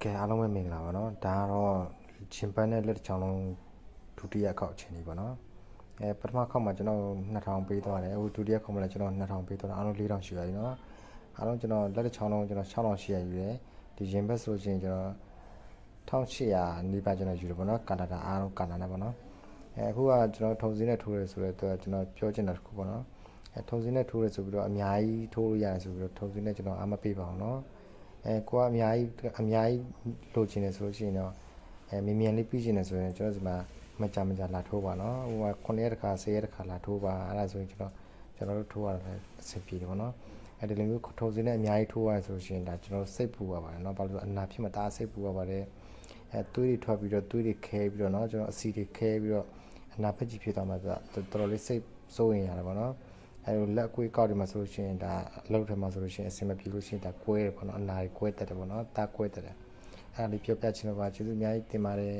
ကဲအားလုံးပဲမင်္ဂလာပါနော်ဒါကတော့ရှင်ပန်းနဲ့လက်တစ်ချောင်းလုံးဒုတိယခေါက်အချိန်ကြီးပါနော်ပထမခေါက်မှာကျွန်တော်2000ပေးသွားတယ်အခုဒုတိယခေါက်မှာလည်းကျွန်တော်2000ပေးသွားတယ်အားလုံး4000ရှိပါပြီနော်အားလုံးကျွန်တော်လက်တစ်ချောင်းလုံးကျွန်တော်6000ရှိရယူတယ်ဒီရင်ဘက်ဆိုရင်ကျွန်တော်1800နီးပါးကျွန်တော်ယူတယ်ပေါ့နော်ကာနာဒါအားလုံးကာနာဒါပေါ့နော်အခုကကျွန်တော်ထုံစင်းနဲ့ထိုးရဲဆိုတော့ကျွန်တော်ပြောချင်တာတစ်ခုပေါ့နော်ထုံစင်းနဲ့ထိုးရဲဆိုပြီးတော့အများကြီးထိုးလို့ရတယ်ဆိုပြီးတော့ထုံစင်းနဲ့ကျွန်တော်အားမပေးပါဘူးနော်ကိုကအများကြီးလိုချင်တယ်ဆိုလို့ရှိရင်တော့မြန်လေးပြီးချင်တယ်ဆိုရင်ကျွန်တော်ဒီမှာမကြလာထိုးပါနော်ဟိုက9ရက်တစ်ခါ10ရက်တစ်ခါလာထိုးပါအဲ့ဒါဆိုရင်ကျွန်တော်တို့ထိုးရတယ်အဆင်ပြေတယ်ပေါ့နော်ဒီလိုမျိုးထုံစင်းနဲ့အများကြီးထိုးရတယ်ဆိုလို့ရှိရင်ဒါကျွန်တော်စိတ်ပူပါပါတယ်နော်ဘာလို့အနာဖြစ်မှာဒါစိတ်ပူပါပါတယ်သွေးတွေထွက်ပြီးတော့သွေးတွေခဲပြီးတော့နော်ကျွန်တော်အဆီတွေခဲပြီးတော့အနာဖက်ကြီးဖြစ်သွားမှာဆိုတော့တော်တော်လေးစိတ်စိုးရင်ရတယ်ပေါ့နော်လက်ကွေးကောက်တွေမှာဆိုလို့ရှိရင်ဒါအလုပ်ထဲမှာဆိုလို့ရှိရင်အဆင်မပြေလို့ရှိရင်ဒါကွဲတယ်ပေါ့နော်အနာတွေကွဲတတ်တယ်ပေါ့နော်ဒါကွဲတတ်တယ်အဲ့ဒါလေးပြောပြချင်တော့ပါကျေးဇူးအများကြီးတင်ပါတယ်